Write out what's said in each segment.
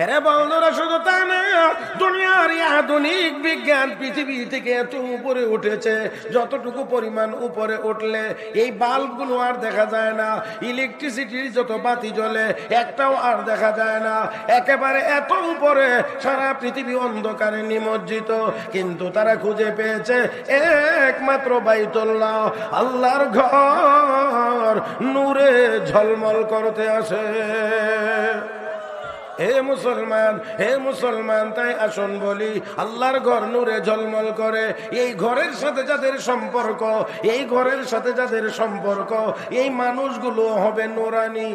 এরে বন্ধুরা, শুধু তা না, দুনিয়ার আধুনিক বিজ্ঞান পৃথিবী থেকে এত উপরে উঠেছে, যতটুকু পরিমাণ উপরে উঠলে এই বাল্বগুলো আর দেখা যায় না, ইলেকট্রিসিটির যত বাতি জ্বলে একটাও আর দেখা যায় না, একেবারে এত উপরে সারা পৃথিবী অন্ধকারে নিমজ্জিত। কিন্তু তারা খুঁজে পেয়েছে একমাত্র বাইতুল্লাহ, আল্লাহর ঘর নূরে ঝলমল করতে আসে। হে মুসলমান, তাই আসুন বলি, আল্লাহর ঘর নূরে ঝলমল করে। এই ঘরের সাথে যাদের সম্পর্ক, এই মানুষগুলো হবে নূরানি।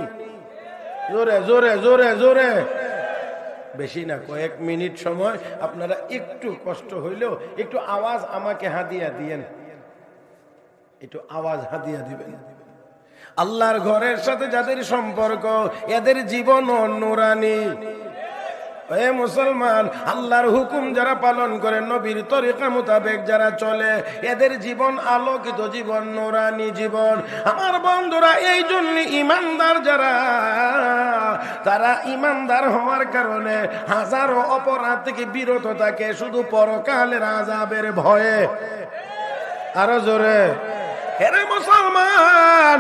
জোরে জোরে জোরে জোরে, বেশি না, কয়েক মিনিট সময় আপনারা একটু কষ্ট হইলেও একটু আওয়াজ আমাকে হাদিয়া দিয়েন, একটু আওয়াজ হাদিয়া দিবেন। আল্লাহর ঘরের সাথে যাদের সম্পর্ক, এদের জীবন নূরানি। হে মুসলমান, আল্লাহর হুকুম যারা পালন করে, নবীর তরিকা মোতাবেক যারা চলে, এদের জীবন আলোকিত জীবন, নূরানি জীবন। আমার বন্ধুরা, এই জন্য ইমানদার যারা, তারা ইমানদার হওয়ার কারণে হাজারো অপরাধ থেকে বিরত থাকে, শুধু পরকালের আযাবের ভয়ে। আরো জোরে, এরে মুসলমান,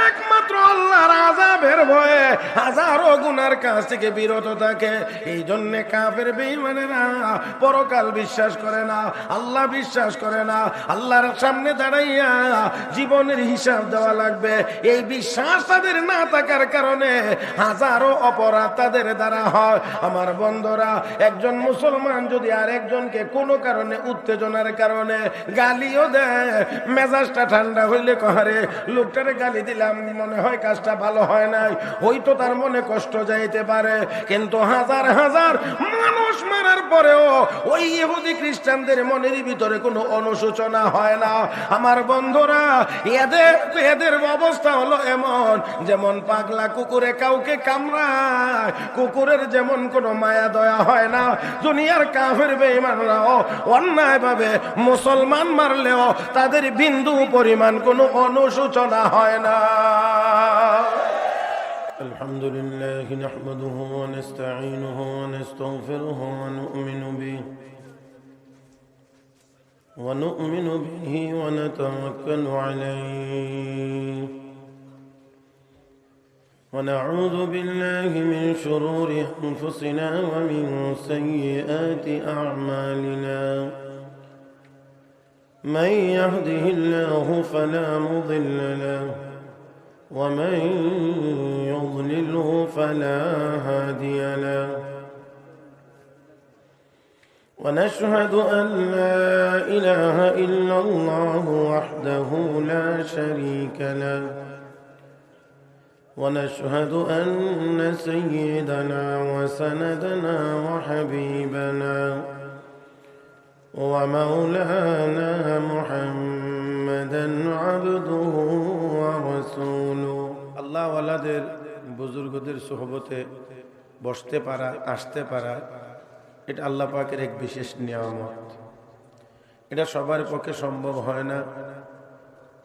একমাত্র আল্লাহর আযাবের ভয়ে হাজারো গুনার কাছ থেকে বিরত থাকে। এই জন্য কাফের বেঈমানেরা পরকাল বিশ্বাস করে না, আল্লাহ বিশ্বাস করে না। আল্লাহর সামনে দাঁড়াইয়া জীবনের হিসাব দেওয়া লাগবে, এই বিশ্বাস তাদের না থাকার কারণে হাজারো অপরাধ তাদের দ্বারা হয়। আমার বন্ধুরা, একজন মুসলমান যদি আরেকজনকে কোনো কারণে, উত্তেজনার কারণে গালিও দেয়, মেজাজটা ঠান্ডা হইলে কহারে লোকটারে গালি দিলাম, মনে হয় কাজটা ভালো হয় নাই, হয়তো তার মনে কষ্ট যাইতে পারে, কিন্তু হাজার হাজার মানুষ মারার পরেও ওই ইহুদি খ্রিস্টানদের মনের ভিতরে কোনো অনুশোচনা হয় না। আমার বন্ধুরা, এদের অবস্থা হলো এমন, যেমন পাগলা কুকুরে কাউকে কামড়ায়, কুকুরের যেমন কোনো মায়া দয়া হয় না, দুনিয়ার কাফের বেঈমানরাও অন্যায়ভাবে মুসলমান মারলেও তাদের বিন্দু পরিমাণ কোনো অনুশোচনা হয় না। আলহামদুলিল্লাহ নাহমাদুহু ওয়া নাস্তাঈনুহু ওয়া নাস্তাগফিরুহু ওয়া নু'মিনু বিহি ওয়া নাতাওয়াক্কালু আলাইহি ওয়া নাউযু বিল্লাহি মিন শুরুরি আনফুসিনা ওয়া মিন সাইয়্যাতি আ'মালিনা। من يهده الله فلا مضل له ومن يضلله فلا هادي له ونشهد أن لا إله إلا الله وحده لا شريك له ونشهد أن سيدنا وسندنا وحبيبنا ومولانا محمدا عبده ورسوله। আল্লাহ ওয়ালাদের, বুজুর্গদের সোহবতে বসতে পারা, আসতে পারা, এটা আল্লাহ পাকের এক বিশেষ নিয়ামত। এটা সবার পক্ষে সম্ভব হয় না।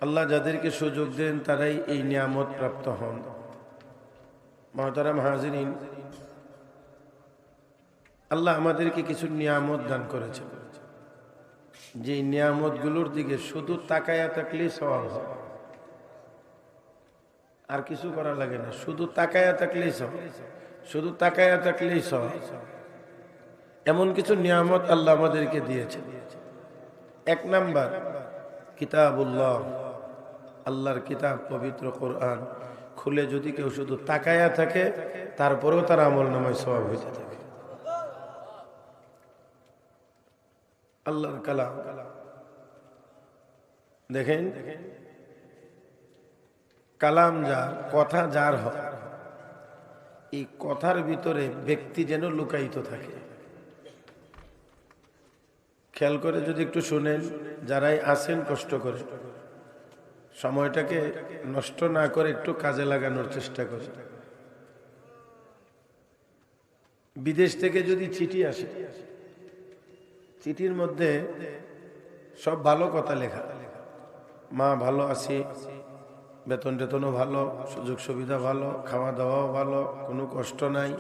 আল্লাহ যাদেরকে সুযোগ দেন তারাই এই নিয়ামত প্রাপ্ত হন। মুহতারাম হাজিরিন, আল্লাহ আমাদেরকে কিছু নিয়ামত দান করেছেন, যে নিয়ামতগুলোর দিকে শুধু তাকায়া থাকলেই সওয়াব হয়, আর কিছু করা লাগে না, শুধু তাকায়া থাকলেই সওয়াব, শুধু তাকায়া থাকলেই সওয়াব। এমন কিছু নিয়ামত আল্লাহ আমাদেরকে দিয়েছে। এক নাম্বার, কিতাবুল্লাহ, আল্লাহর কিতাব পবিত্র কোরআন খুলে যদি কেউ শুধু তাকায়া থাকে, তারপরেও তার আমলনামায় সওয়াব হইতে থাকে। আল্লাহর কালাম দেখেন, কালাম যার, কথা যার হয়, এই কথার ভিতরে ব্যক্তি যেন লুকায়িত থাকে। খেয়াল করে যদি একটু শুনেন, যারাই আছেন কষ্ট করে সময়টাকে নষ্ট না করে একটু কাজে লাগানোর চেষ্টা করে। বিদেশ থেকে যদি চিঠি আসে, চিঠির মধ্যে সব ভালো কথা লেখা, মা ভালো আছি, বেতন টেতনও ভালো, সুযোগ সুবিধা ভালো, খাওয়া দাওয়াও ভালো, কোনো কষ্ট নাই,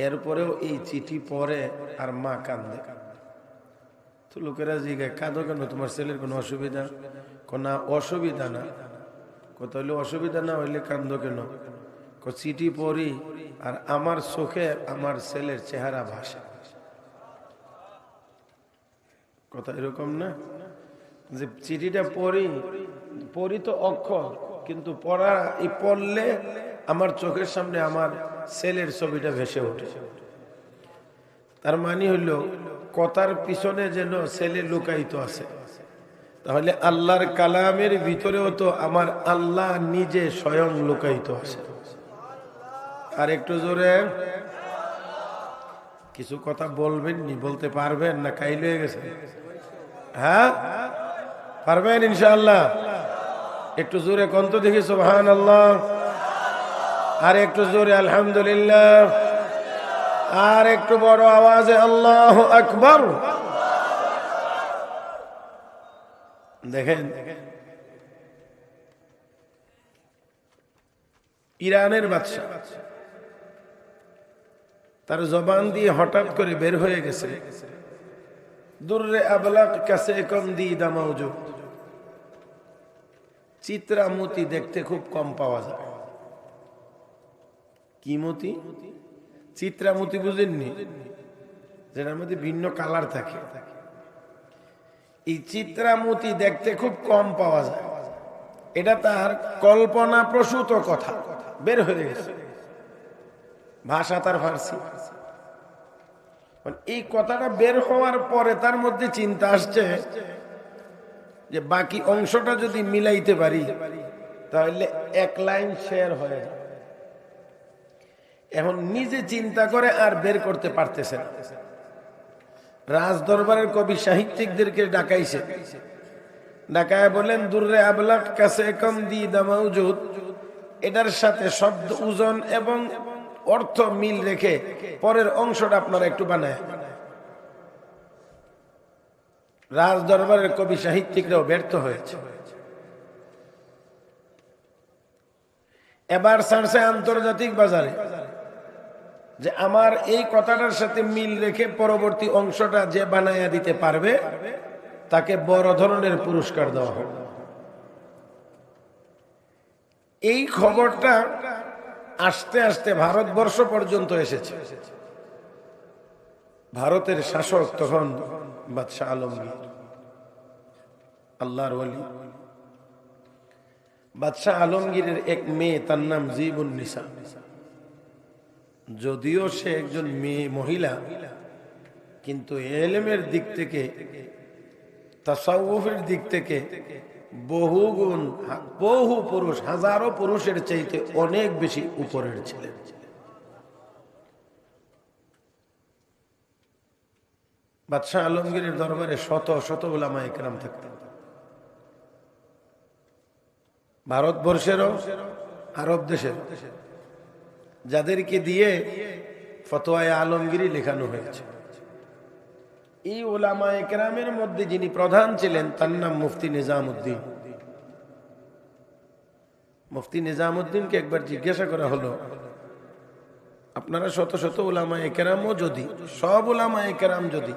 এরপরেও এই চিঠি পড়ে আর মা কান্দে। তো লোকেরা জিজ্ঞাসা, কাঁদো কেন, তোমার ছেলের কোনো অসুবিধা? না, অসুবিধা না। কত হইলে অসুবিধা না হইলে কান্দো কেন? চিঠি পড়ি আর আমার চোখে আমার ছেলের চেহারা ভাসে। কথা এরকম না যে চিঠিটা পড়ি তো অক্ষর, কিন্তু পড়লে আমার চোখের সামনে আমার ছেলের ছবিটা ভেসে ওঠে। তার মানে হইল কথার পিছনে যেন ছেলে লুকায়িত আছে। তাহলে আল্লাহর কালামের ভিতরেও তো আমার আল্লাহ নিজে স্বয়ং লুকায়িত আছে। আর একটু জোরে কিছু কথা বলবেন নি, বলতে পারবেন না? কাইল হয়ে গেছে? হ্যাঁ পারবেন ইনশাআল্লাহ? একটু জোরে কন্ত দেখি সুবহানাল্লাহ, আর একটু জোরে আলহামদুলিল্লাহ, আর একটু বড় আওয়াজে আল্লাহু আকবার। দেখেন ইরানের বাদশা, তার জবান দিয়ে হঠাৎ করে বের হয়ে গেছে, দুররে আবলাক কাছে কম দিদা মাউজুদ, চিত্রা মতি দেখতে খুব কম পাওয়া যায়। কি মতি? চিত্রা মতি বুঝেননি? যেটার মধ্যে ভিন্ন কালার থাকে। এই চিত্রা মতি দেখতে খুব কম পাওয়া যায়। এটা তার কল্পনা প্রসূত কথা বের হয়ে গেছে। ভাষা তার ফার্সি। এই কথাটা বের হওয়ার পরে তার মধ্যে চিন্তা আসছে যে বাকি অংশটা যদি মিলাইতে পারি তাহলে এক লাইন শেয়ার হয়ে যায়। এখন নিজে চিন্তা করে আর বের করতে পারতেছে না। রাজ দরবারের কবি সাহিত্যিকদেরকে ডাকাইছে, ডাকায় বলেন দুররে আবলাক কাছে কম দিদা মাউজুদ, এটার সাথে শব্দ ওজন এবং অর্থ মিল রেখে পরের অংশটা আপনারা একটু বানায়। রাজ দরবারের কবি সাহিত্যিকরাও ব্যর্থ হয়েছে। এবার ছাড়ছে আন্তর্জাতিক বাজারে যে আমার এই কথাটার সাথে মিল রেখে পরবর্তী অংশটা যে বানাইয়া দিতে পারবে তাকে বড় ধরনের পুরস্কার দেওয়া হবে। এই খবরটা আস্তে আস্তে ভারতবর্ষ পর্যন্ত এসেছে। ভারতের শাসক তখন বাদশাহ আলমগীর, আল্লাহর ওলি। বাদশাহ আলমগীরের এক মেয়ে, তার নাম জীবুন্নিসা। যদিও সে একজন মেয়ে মহিলা, কিন্তু ইলমের দিক থেকে, তাসাউফের দিক থেকে বহু গুণ, বহু পুরুষ, হাজারো পুরুষের চাইতে অনেক বেশি উপরের ছিলেন। বাদশাহ আলমগীরের দরবারে শত শত উলামায়ে কেরাম থাকতেন। ভারতবর্ষেরও আরব দেশের, যাদেরকে দিয়ে ফতোয়ায়ে আলমগীরি লেখানো হয়েছে। এই উলামায়ে কেরামের মধ্যে যিনি প্রধান ছিলেন তার নাম মুফতি নিজামউদ্দিন। মুফতি নিজামউদ্দিনকে একবার জিজ্ঞাসা করা হলো, আপনারা শত শত উলামায়ে কেরামও যদি, সব উলামায়ে কেরাম যদি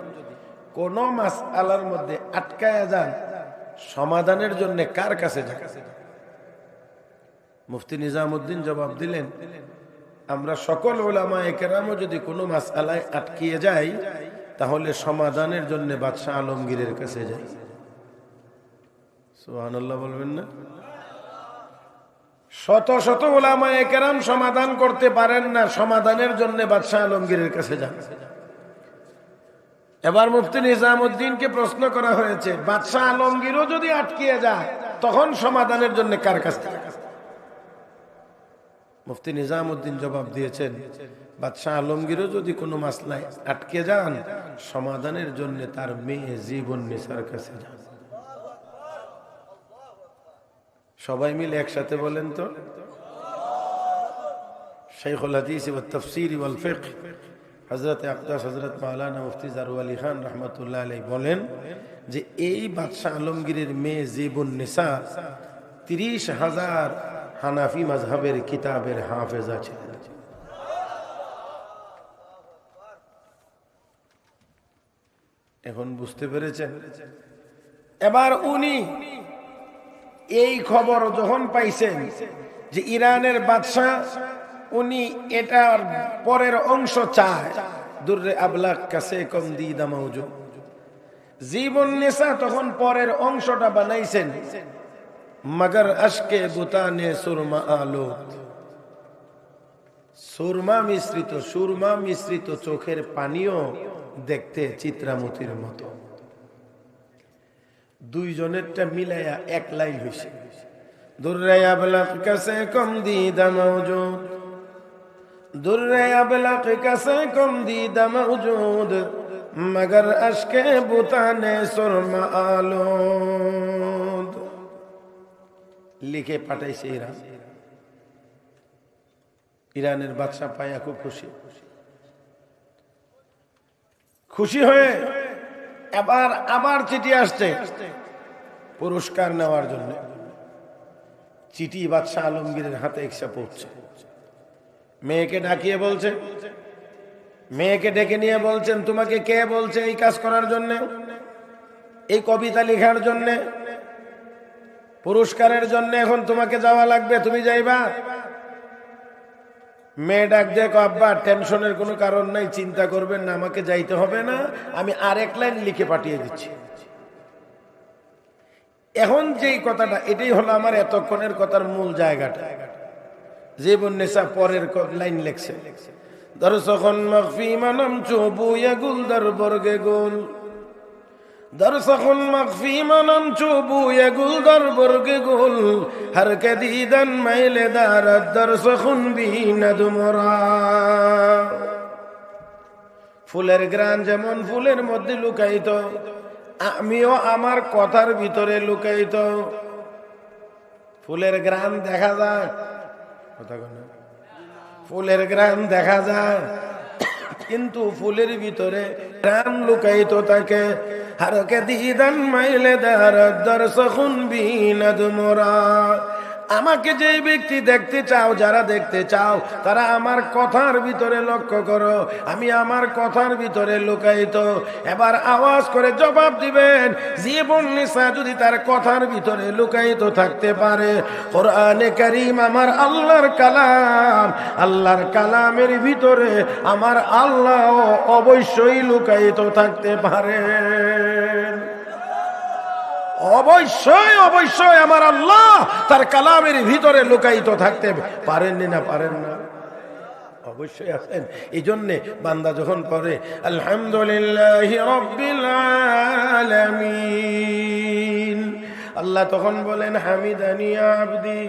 কোন মাসআলার মধ্যে আটকায়া যান, সমাধানের জন্য কার কাছে যান? মুফতি নিজামউদ্দিন জবাব দিলেন, আমরা সকল উলামায়ে কেরামও যদি কোনো মাসআলায় আটকিয়ে যাই তাহলে সমাধানের জন্য বাদশাহ আলমগীরের কাছে যাই। সুবহানাল্লাহ বলবেন না? শত শত উলামায়ে কেরাম সমাধান করতে পারেন না, সমাধানের জন্য বাদশাহ আলমগীরের কাছে যান। এবার মুফতি নিজামউদ্দিনকে প্রশ্ন করা হয়েছে, বাদশাহ আলমগীরও যদি আটকিয়ে যায় তখন সমাধানের জন্য কার কাছে? মুফতি নিজামউদ্দিন জবাব দিয়েছেন, বাদশাহ আলমগীরও যদি কোনো মাসলায় আটকে যান, সমাধানের জন্য তার মেয়ে জীবুন্নিসার কাছে যান। সবাই মিলে একসাথে বলেন তো। শাইখুল হাদিস ওয়াত তাফসীর ওয়াল ফিকহ হযরত আকদাস হযরত মাওলানা মুফতি জারু আলী খান রাহমাতুল্লাহ আলাইহি বলেন যে এই বাদশাহ আলমগীরের মেয়ে জীবুন্নিসা 30,000 হানাফি মাযহাবের কিতাবের হাফেজা ছিলেন। এখন বুঝতে পেরেছেন? এবার উনি এই খবর যখন পাইছেন যে ইরানের বাদশা উনি এটার পরের অংশ চায়, দুর্রে আবলাক কাছে কম দিদা মৌজুদ, জীবন নেশা তখন পরের অংশটা বানাইছেন, মগর আশকে বুতানে সুরমা আলো, সুরমা মিশ্রিত চোখের পানিও দেখতে চিত্রামতির মতো। দুইজনেরটা মিলাইয়া এক লাইন হয়েছে, দুর্রে আবলাক কাছে কম দিদা মৌজুদ, দুর্রে আবলাক কাছে কম দিদা মৌজুদ, মগর আশকে বুতানে সুরমা আলো। লিখে পাঠাইছে ইরান। ইরানের বাদশা পায়া খুব খুশি হয়ে আবার চিঠি আসছে পুরস্কার নেওয়ার জন্য। চিঠি বাদশা আলমগীরের হাতে এসে পৌঁছে, মেয়েকে ডাকিয়ে বলছে, মেয়েকে ডেকে নিয়ে বলছেন, তোমাকে কে বলছে এই কাজ করার জন্য, এই কবিতা লেখার জন্য, পুরস্কারের জন্য এখন তোমাকে যাওয়া লাগবে, তুমি যাইবা? মেয়ে ডাক দেখো, আব্বা টেনশনের কোনো কারণ নাই, চিন্তা করবেন না, আমাকে যাইতে হবে না, আমি আরেক লাইন লিখে পাঠিয়ে দিচ্ছি। এখন যেই কথাটা, এটাই হলো আমার এতক্ষণের কথার মূল জায়গাটা। জীবন নেশা পরের লাইন লেখছে, দর্শখন মখফি মানম চুবুয়া গুল দর বর্গে গুল, দর্শখন মখফি মানম চুবুয়া গুল দর বর্গে গুল, হর কে দিদান মাইলে দারাত দর্শখন বিনাদ মোরা। ফুলের গ্রান যেমন ফুলের মধ্যে লুকাইত, আমিও আমার কথার ভিতরে লুকাইত। ফুলের গ্রান দেখা যায়, কথা বলে, ফুলের গ্রান দেখা যায়, কিন্তু ফুলের ভিতরে গ্রান লুকাইত থাকে। হারকে দিদান মাইলে দারাত দর্শখন বিনাদ মোরা। আমাকে যে ব্যক্তি দেখতে চাও, যারা দেখতে চাও, তারা আমার কথার ভিতরে লক্ষ্য করো, আমি আমার কথার ভিতরে লুকায়িত। এবার আওয়াজ করে জবাব দিবেন, জীবন নিসা যদি তার কথার ভিতরে লুকায়িত থাকতে পারে, কোরআনে কারীম আমার আল্লাহর কালাম, আল্লাহর কালামের ভিতরে আমার আল্লাহ অবশ্যই লুকায়িত থাকতে পারে। অবশ্যই অবশ্যই আমার আল্লাহ তার কালামের ভিতরে লুকায়িত থাকতে পারেননি না, পারেন না, অবশ্যই আছেন। এই জন্যে বান্দা যখন পড়ে আলহামদুলিল্লাহি রাব্বিল আলামিন, আল্লাহ তখন বলেন হামিদানি আবদি,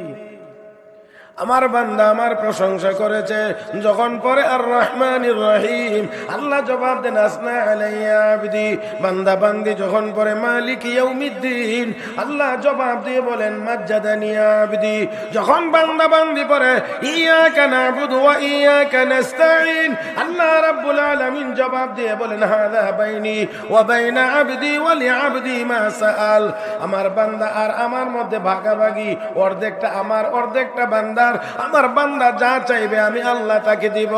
আমার বান্দা আমার প্রশংসা করেছে। যখন পরে আর রহমানির রহিম, আল্লাহ জবাব দেন আসনা আলাইয়া আবদি, বান্দা বান্দি যখন পরে মালিক ইয়াউমিদ্দিন, আল্লাহ জবাব দিয়ে বলেন মাজ্জাদানি আবদি। যখন বান্দা বান্দি পরে ইয়াকা নাবুদু ওয়া ইয়াকা নাস্তাঈন, আল্লাহ রাব্বুল আলামিন জবাব দিয়ে বলেন হাযা বাইনি ওয়া বাইনা আবদি ওয়া লিআবদি মা সাআল। আমার বান্দা আর আমার মধ্যে ভাগাভাগি, অর্ধেকটা আমার, অর্ধেকটা বান্দা। আমার বান্দা যা চাইবে আমি আল্লাহ তাকে দিব।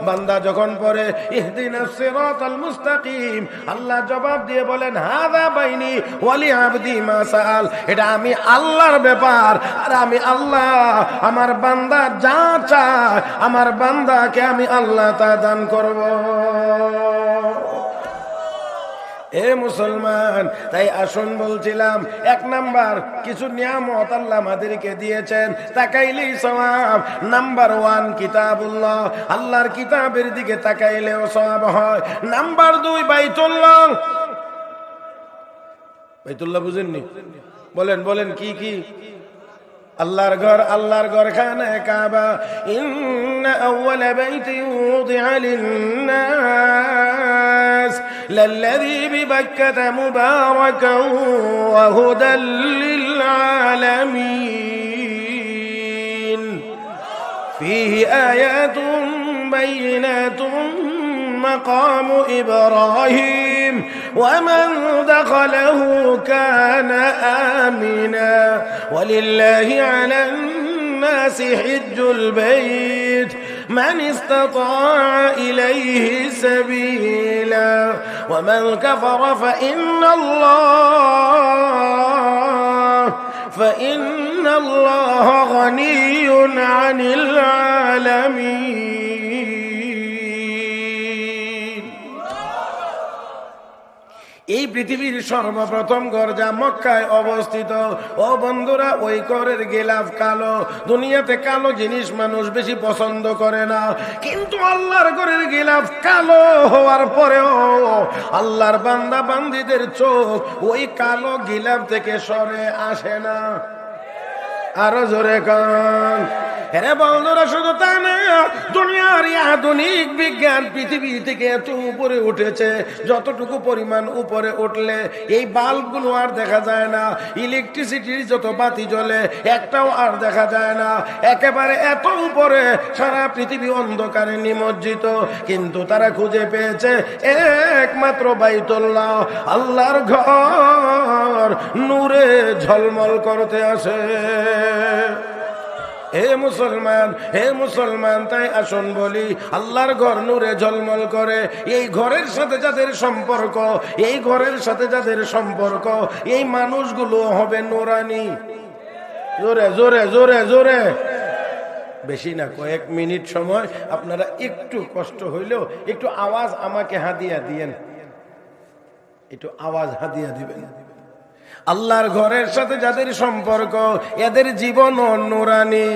বান্দা যখন পড়ে ইহদিনাস সিরাতাল মুস্তাকিম, আল্লাহ জবাব দিয়ে বলেন হাযা বাইনি ওয়া লিআবদি মা সাআল। এটা আমি আল্লাহর ব্যাপার, আর আমি আল্লাহ আমার বান্দা যা চায়, আমার বান্দাকে আমি আল্লাহ তা দান করব। এ মুসলমান, তাই আসুন বলছিলাম, এক নাম্বার কিছু নিয়ামত আল্লাহ আমাদেরকে দিয়েছেন, তাকাইলেই সওয়াব। নাম্বার 1 কিতাবুল্লাহ, আল্লাহর কিতাবের দিকে তাকাইলেও সওয়াব হয়। নাম্বার 2 বাইতুল্লাহ। বাইতুল্লাহ বুঝেননি? বলেন বলেন, কি কি? আল্লাহর ঘর, আল্লাহর ঘর খানায়ে কাবা। ইন্না আউওয়ালা বাইতিন উযিআ লিন-নাস লাল্লাযী বিবাক্কাতা মুবারাকান ওয়া হুদাল লিল-আলামিন ফীহি আয়াতুন বাইয়িনাতুন মাকামু ইব্রাহিম ومن دخله كان آمنا ولله على الناس حج البيت من استطاع إليه سبيلا ومن كفر فإن الله غني عن العالمين. এই পৃথিবীর সর্বপ্রথম ঘর যা মক্কায় অবস্থিত, ও বন্ধুরা ওই ঘরের গিলাফ কালো। দুনিয়াতে কালো জিনিস মানুষ বেশি পছন্দ করে না, কিন্তু আল্লাহর ঘরের গিলাফ কালো হওয়ার পরেও আল্লাহর বান্দা বান্দীদের চোখ ওই কালো গিলাফ থেকে সরে আসে না। আরো জোরে কান। আরে বন্ধুরা শুধু তা না, দুনিয়ার আধুনিক বিজ্ঞান পৃথিবী থেকে এত উপরে উঠেছে, যতটুকু পরিমাণ উপরে উঠলে এই বাল্বগুলো আর দেখা যায় না, ইলেকট্রিসিটির যত বাতি জ্বলে একটাও আর দেখা যায় না, একেবারে এত উপরে সারা পৃথিবী অন্ধকারে নিমজ্জিত। কিন্তু তারা খুঁজে পেয়েছে একমাত্র বাইতুল্লাহ, আল্লাহর ঘর নূরে ঝলমল করতে আসে। হে মুসলমান, তাই আসুন বলি, আল্লাহর ঘর নূরে ঝলমল করে। এই ঘরের সাথে যাদের সম্পর্ক, এই মানুষগুলো হবে নুরানি। জোরে জোরে জোরে জোরে, বেশি না, কয়েক মিনিট সময় আপনারা একটু কষ্ট হইলেও একটু আওয়াজ আমাকে হাদিয়া দিয়েন, একটু আওয়াজ হাদিয়া দিবেন। আল্লাহর ঘরের সাথে যাদের সম্পর্ক, এদের জীবন নুরানি।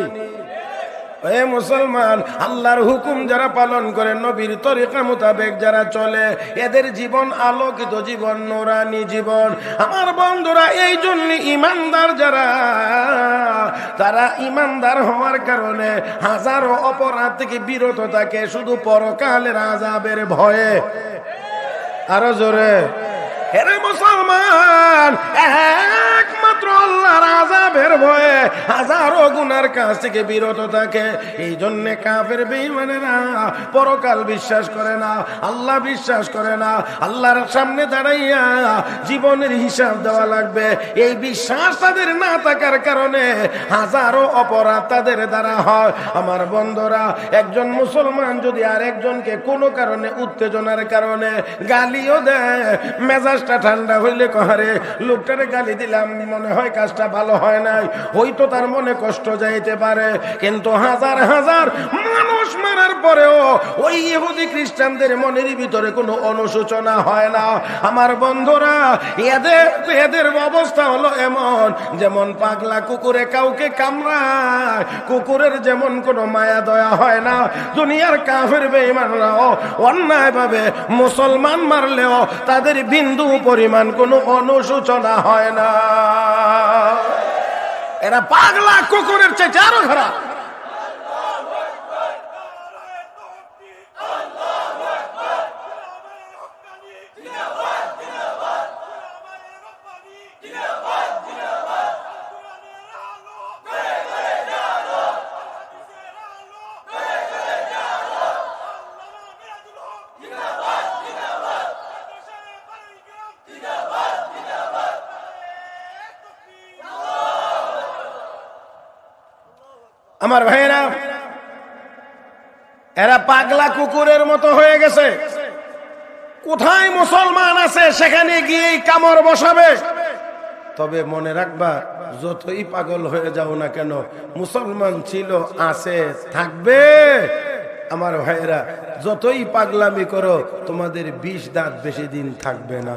হে মুসলমান, আল্লাহর হুকুম যারা পালন করে, নবীর তরিকা মোতাবেক যারা চলে, এদের জীবন আলোকিত জীবন, নুরানি জীবন। আমার বন্ধুরা, এই জন্য ইমানদার যারা, তারা ইমানদার হওয়ার কারণে হাজারো অপরাধ থেকে বিরত থাকে, শুধু পরকালের আযাবের ভয়ে। আরো জোরে। হে মুসলমান, একমাত্র আল্লাহর আযাবের ভয়ে হাজারো গুনার কাছ থেকে বিরত থাকে। এই জন্য কাফের বেঈমানেরা পরকাল বিশ্বাস করে না, আল্লাহ বিশ্বাস করে না। আল্লাহর সামনে দাঁড়াইয়া জীবনের হিসাব দেওয়া লাগবে, এই বিশ্বাস তাদের না থাকার কারণে হাজারো অপরাধ তাদের দ্বারা হয়। আমার বন্ধুরা, একজন মুসলমান যদি আরেকজনকে কোনো কারণে, উত্তেজনার কারণে গালিও দেয়, মেজাজটা ঠান্ডা হইলে কহারে লোকটারে গালি দিলাম, মনে হয় কাজটা ভালো হয় নাই, হয়তো তার মনে কষ্ট যাইতে পারে, কিন্তু হাজার হাজার মানুষ মারার পরেও ওই ইহুদি খ্রিস্টানদের মনের ভিতরে কোনো অনুশোচনা হয় না। আমার বন্ধুরা, এদের অবস্থা হলো এমন, যেমন পাগলা কুকুরে কাউকে কামড়ায়, কুকুরের যেমন কোনো মায়া দয়া হয় না, দুনিয়ার কাফের বেঈমানরাও অন্যায়ভাবে মুসলমান মারলেও তাদের বিন্দু পরিমাণ কোনো অনুশোচনা হয় না। এরা পাগলা কুকুরের চেয়ে আরো খারাপ। আমার ভাইয়েরা, এরা পাগলা কুকুরের মতো হয়ে গেছে। কোথায় মুসলমান আছে সেখানে গিয়েই কামড় বসাবে। তবে মনে রাখবা, যতই পাগল হয়ে যাও না কেন, মুসলমান ছিল, আছে, থাকবে। আমার ভাইয়েরা, যতই পাগলামি করো, তোমাদের 20 দাঁত বেশি দিন থাকবে না।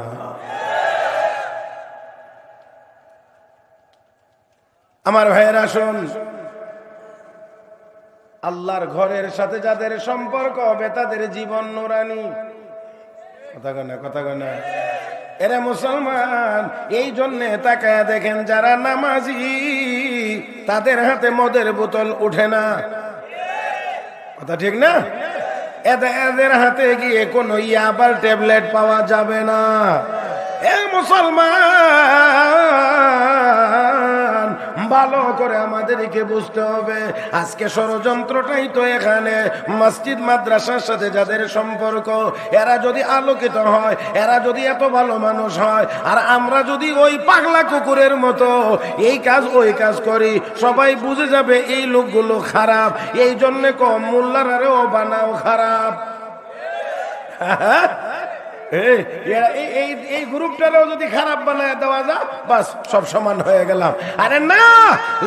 আমার ভাইয়েরা শুন, আল্লাহর ঘরের সাথে যাদের সম্পর্ক হবে তাদের জীবন নুরানি। কথা কনা এরা মুসলমান। এই জন্য তাকায়া দেখেন, যারা নামাজি তাদের হাতে মদের বোতল উঠে না। কথা ঠিক না? এদের হাতে গিয়ে কোনো ইয়াবার ট্যাবলেট পাওয়া যাবে না। এ মুসলমান, ভালো করে আমাদেরকে বুঝতে হবে, আজকে ষড়যন্ত্রটাই তো এখানে। মসজিদ মাদ্রাসার সাথে যাদের সম্পর্ক, এরা যদি আলোকিত হয়, এরা যদি এত ভালো মানুষ হয়, আর আমরা যদি ওই পাগলা কুকুরের মতো এই কাজ ওই কাজ করি, সবাই বুঝে যাবে এই লোকগুলো খারাপ। এই জন্য কম মোল্লারারেও বানাও খারাপ। এই গ্রুপটারও যদি খারাপ বানায় দেওয়া যায় বাস সব সমান হয়ে গেলাম। আরে না,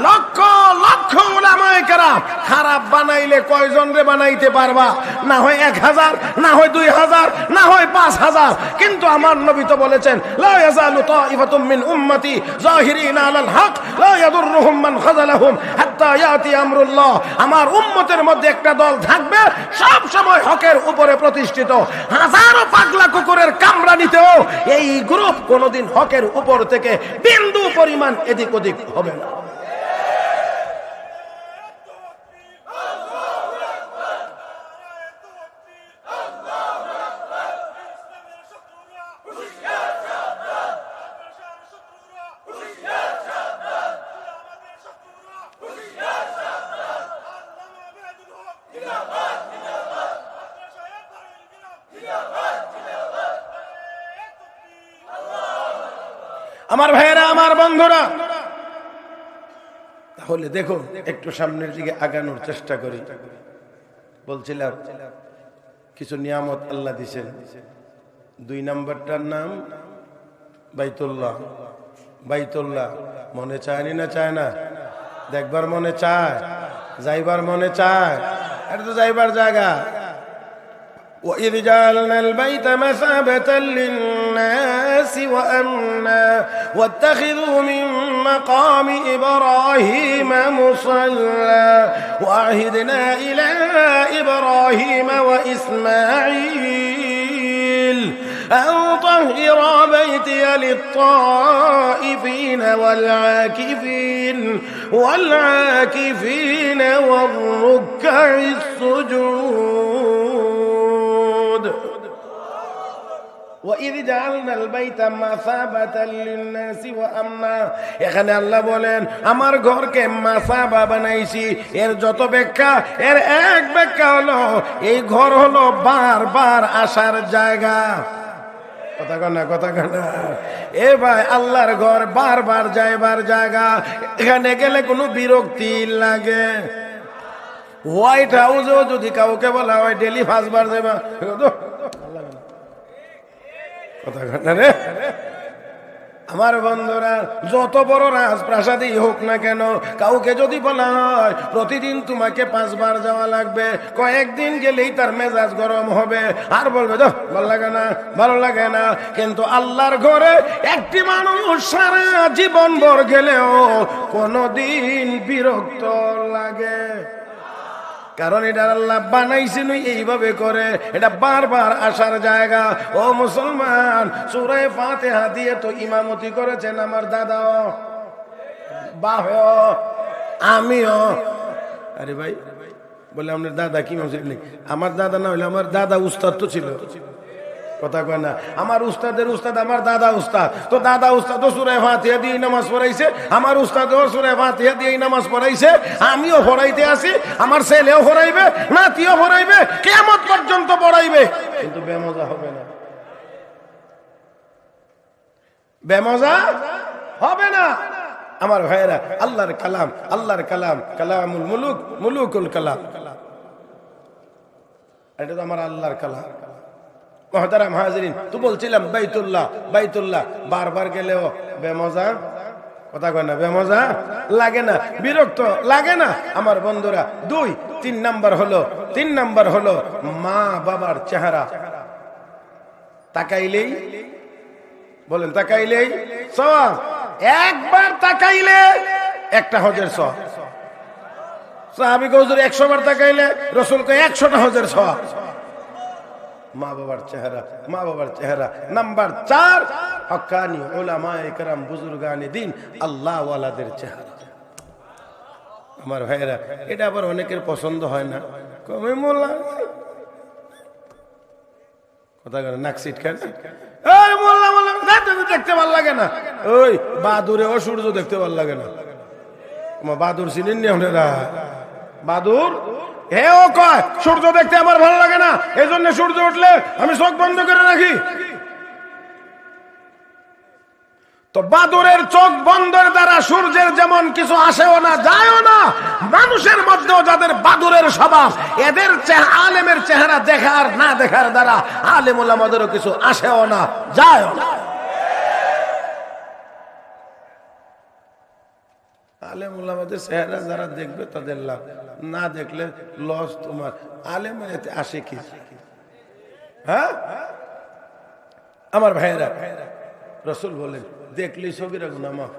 লক্ষ লক্ষ উলামায়ে কেরাম খারাপ বানাইলে কয়জন রে বানাইতে পারবা? না হয় 1000, না হয় 2000, না হয় 5000, কিন্তু আমার নবী তো বলেছেন লা ইয়াজালু তাইফাতুম মিন উম্মতি যাহিরিনা আলাল হক লা ইয়াদুররুহুম মান খাযালাহুম হাত্তা ইয়াতি আমরুল্লাহ। আমার উম্মতের মধ্যে একটা দল থাকবে সব সময় হকের উপরে প্রতিষ্ঠিত। হাজারো পাগলা কুকুরের কামড়া নিতেও এই গ্রুপ কোনোদিন হকের উপর থেকে বিন্দু পরিমাণ এদিক ওদিক হবে না। আমার ভাইয়েরা, আমার বন্ধুরা, তাহলে দেখো একটু সামনের দিকে আগানোর চেষ্টা করি। বলছিলাম কিছু নিয়ামত আল্লাহ দিছেন। 2 নাম্বারটার নাম বাইতুল্লাহ। বাইতুল্লাহ মনে চায়নি না চায় না? দেখবার মনে চায়, যাইবার মনে চায়, এটা তো যাইবার জায়গা। وَإِذْ جَعَلْنَا الْبَيْتَ مَثَابَةً لِلنَّاسِ وَأَمْنًا وَاتَّخِذُوا مِن مَّقَامِ إِبْرَاهِيمَ مُصَلًّى وَعَهِدْنَا إِلَىٰ إِبْرَاهِيمَ وَإِسْمَاعِيلَ أَن طَهِّرَا بَيْتِيَ لِلطَّائِفِينَ وَالْعَاكِفِينَ وَالرُّكَّعِ السُّجُودِ وَإِذْ جَعَلْنَا الْبَيْتَ مَثَابَةً لِلنَّاسِ وَأَمْنًا। এখানে আল্লাহ বলেন আমার ঘরকে মাসাবা বানাইছি। এর যত ব্যাখ্যা, এর এক ব্যাখ্যা হলো এই ঘর হলো বারবার আসার জায়গা। কথা কনা, কথা কনা। এ ভাই, আল্লাহর ঘর বারবার যাইবার জায়গা। এখানে গেলে কোনো বিরক্তি লাগে? হোয়াইট হাউসেও যদি কাউকে বলা হয় ডেলি 5 বার যাবা, কথা কনা রে। আমার বন্ধুরা, যত বড় রাজপ্রাসাদই হোক না কেন, কাউকে যদি বলা হয় প্রতিদিন তোমাকে 5 বার যাওয়া লাগবে, কয়েকদিন গেলেই তার মেজাজ গরম হবে আর বলবে তো ভালো লাগে না, ভালো লাগে না। কিন্তু আল্লাহর ঘরে একটি মানুষ সারা জীবন ভর গেলেও কোনোদিন বিরক্ত লাগে, কারণ এটা আল্লাহ বানাইছেন এইভাবে করে, এটা বারবার আসার জায়গা। ও মুসলমান, সূরা ফাতিহা দিয়ে তো ইমামতি করেছেন আমার দাদাও, বাপও, আমিও। আরে ভাই বলে আপনার দাদা কি ছিলেন? আমার দাদা না হইলে আমার দাদা উস্তাদ তো ছিল। কথা কয় না? আমার উস্তাদের উস্তাদ আমার দাদা উস্তাদ, তো দাদা উস্তাদ সূরা ফাতিহা দিয়ে নামাজ পড়াইছে, আমার উস্তাদও সূরা ফাতিহা দিয়ে নামাজ পড়াইছে, আমিও পড়াইতে আছি, আমার ছেলেও পড়াইবে, নাতিও পড়াইবে, কিয়ামত পর্যন্ত পড়াইবে, কিন্তু বেমজা হবে না, বেমজা হবে না। আমার ভাইয়েরা, আল্লাহর কালাম, আল্লাহর কালাম, কালামুল মুলুক, মুলুকুল কালাম, এটা তো আমার আল্লাহর কালাম। মুহতারাম হাজিরিন, তো বলছিলাম বাইতুল্লাহ, বাইতুল্লাহ বারবার গেলেও বেমজা, কথা কয় না, বেমজা লাগে না, বিরক্ত লাগে না। আমার বন্ধুরা, 3 নাম্বার হলো মা বাবার চেহারা তাকাইলেই, বলেন তাকাইলেই সওয়াব। একবার তাকাইলে একটা হজের সওয়াব। সাহাবী হুজুর 100 বার তাকাইলে রাসূল কয় 100টা হজের সওয়াব। মা বাবার চেহারা, মা বাবার চেহারা। নাম্বার 4, হক্কানি উলামায়ে কেরাম, বুজুর্গানে দিন, আল্লাহ ওয়ালাদের চেহারা। আমার ভাইয়েরা, এটা আবার অনেকের পছন্দ হয় না, কমে মোল্লা কথা বলে নাকসিট খান, এই মোল্লা মোল্লা দেখতে ভালো লাগে না, ওই বাদুরে ও সূর্য দেখতে ভালো লাগে না। বাদুর চিনেন নি আপনারা? বাদুর হে ও কয় সূর্য দেখতে আমার ভালো লাগে না, এই জন্য সূর্য উঠলে আমি চোখ বন্ধ করে রাখি। তো বাদুরের চোখ বন্ধের দ্বারা সূর্যের যেমন কিছু আসেও না যায়ও না, মানুষের মধ্যেও যাদের বাদুরের স্বভাব, এদের আলেমের চেহারা দেখার না দেখার দ্বারা আলেম ওলামাদেরও কিছু আসেও না যায়ও না। আলেম ওলামাদের চেহারা যারা দেখবে তাদের লাভ, না দেখলে লস তোমার। আলেম এতে আসে কি? হ্যাঁ আমার ভাইয়েরা, রাসূল বলেন দেখলেই সগীরা গুনাহ মাফ।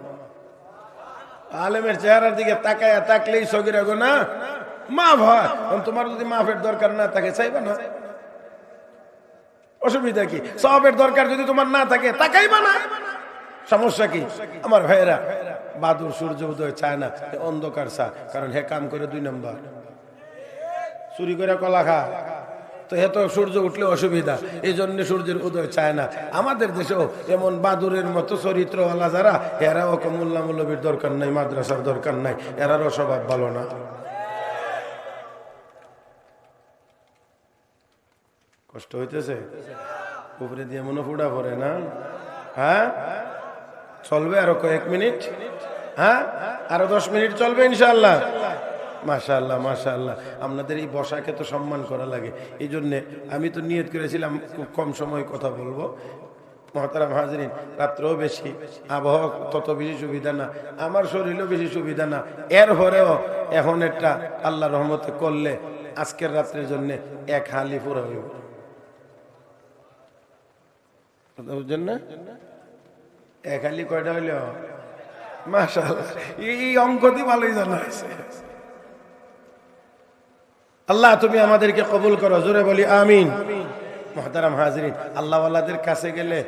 আলেমের চেহারার দিকে তাকায় তাকলেই সগীরা গুনাহ মাফ হয়। তোমার যদি মাফের দরকার না থাকে চাইবা না, অসুবিধা কি? সওয়াবের দরকার যদি তোমার না থাকে তাকাইবা না, সমস্যা কি? আমার ভাইয়েরা, বাদুর সূর্য উদয় চায় না, অন্ধকার চা, কারণ হে কাম করে 2 নম্বর, চুরি করে কলা খা, তো এত সূর্য উঠলে অসুবিধা, এই জন্য সূর্যের উদয় চায় না। আমাদের দেশেও এমন বাদুরের মতো চরিত্রওয়ালা যারা, এরাও মোল্লা মৌলবীর দরকার নাই, মাদ্রাসার দরকার নাই, এরারও স্বভাব ভালো না। কষ্ট হইতেছে, উপরে দিয়ে মনে ফুটা পড়ে না? হ্যাঁ চলবে আরো কয়েক মিনিট, হ্যাঁ আরো 10 মিনিট চলবে ইনশাআল্লাহ। মাশাআল্লাহ মাশাআল্লাহ, আপনাদের এই বসাকে তো সম্মান করা লাগে। এই জন্যে আমি তো নিয়ত করেছিলাম খুব কম সময় কথা বলবো। মুহতারাম হাজরিন, রাত্রেও বেশি, আবহাওয়া তত বেশি সুবিধা না, আমার শরীরও বেশি সুবিধা না, এরপরেও এখন একটা আল্লাহ রহমতে করলে আজকের রাত্রের জন্য এক হালি পুরা হইব। বুঝছেন না? এক হালি কয়টা হইল? মাশাআল্লাহ, এই অঙ্কটি ভালোই জানা আছে। আল্লাহ তুমি আমাদেরকে কবুল করো, জোরে বলি আমিন। মুহতারাম হাজরিন, আল্লাহওয়ালাদের কাছে গেলে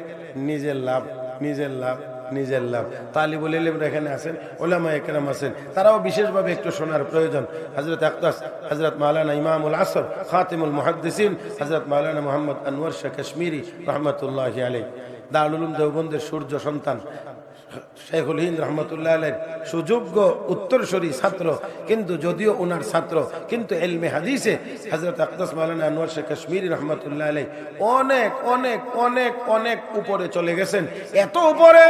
নিজের লাভ, নিজের লাভ, নিজের লাভ। তালিবুল ইলম এখানে আছেন, উলামায়ে কেরাম আছেন, তারাও বিশেষভাবে একটু শোনার প্রয়োজন। হযরত আকদাস হযরত মাওলানা ইমামুল আসর খাতিমুল মুহাদ্দিসিন হযরত মাওলানা মুহাম্মদ আনোয়ার শাহ কাশ্মীরি রহমাতুল্লাহি আলাইহি, দারুল উলুম দেওবন্দের সূর্য সন্তান, শেখুল হিন্দ রহমতুল্লাহ আলাইহির সুযোগ্য উত্তরসূরি ছাত্র, কিন্তু যদিও ওনার ছাত্র, কিন্তু ইলমে হাদিসে হযরত আকদাস মাওলানা আনোয়ার শাহ কাশ্মীরি রহমতুল্লাহ আলাইহি অনেক অনেক অনেক অনেক উপরে চলে গেছেন। এত উপরে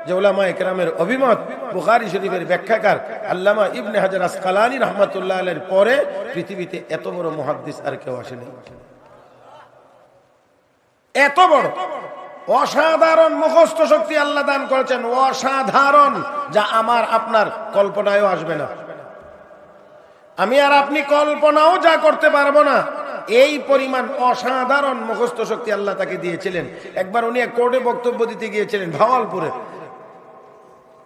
যে উলামায়ে কেরামের অভিমত, বুখারী শরীফের ব্যাখ্যাকার আল্লামা ইবনে হাজার আসকালানী রহমতুল্লাহ আলাইহির পরে পৃথিবীতে এত বড় মুহাদ্দিস আর কেউ আসেনি। এত বড় অসাধারণ মুখস্থ শক্তি আল্লাহ দান করেছেন, অসাধারণ, যা আমার আপনার কল্পনায়ও আসবে না। আমি আর আপনি কল্পনাও যা করতে পারবো না, এই পরিমাণ অসাধারণ মুখস্থ শক্তি আল্লাহ তাকে দিয়েছিলেন। একবার উনি এক কোর্টে বক্তব্য দিতে গিয়েছিলেন ভাওয়ালপুরে,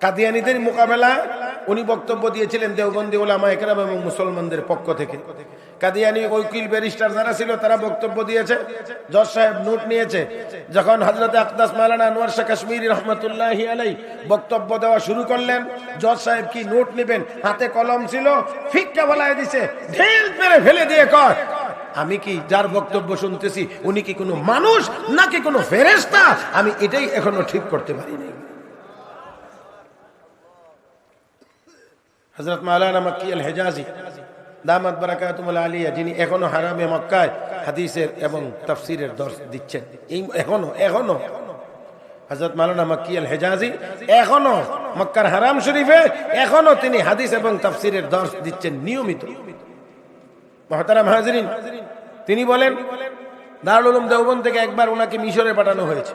কাদিয়ানীদের মোকাবেলায় উনি বক্তব্য দিয়েছিলেন দেওবন্দি উলামায়ে কেরাম এবং মুসলমানদের পক্ষ থেকে। কাদিয়ানী উকিল ব্যারিস্টার যারা ছিল তারা বক্তব্য দিয়েছে, জজ সাহেব নোট নিয়েছে। যখন হযরত আকদাস মাওলানা আনোয়ার শাহ কাশ্মীরি রহমাতুল্লাহি আলাইহি বক্তব্য দেওয়া শুরু করলেন, জজ সাহেব কি নোট নেবেন, হাতে কলম ছিল, ফিক্কা ফেলায় দিছে, ঢিল মেরে ফেলে দিয়ে কয়, আমি কি যার বক্তব্য শুনতেছি উনি কি কোনো মানুষ নাকি কোনো ফেরেশতা, আমি এটাই এখনো ঠিক করতে পারিনি। হযরত মাওলানা মক্কি আল হেজাজি দামাত বারাকাতুহুল আলিয়া, যিনি এখনো হারামে মক্কায় হাদিসের এবং তাফসীরের দর্স দিচ্ছেন, এই এখনো হযরত মাওলানা মক্কি আল হেজাজি এখনো মক্কার হারাম শরীফে এখনো তিনি হাদিস এবং তাফসীরের দর্স দিচ্ছেন নিয়মিত। মুহতারাম হাজিরিন, তিনি বলেন দারুল উলুম দেওবন্দ থেকে একবার ওনাকে মিশরে পাঠানো হয়েছে।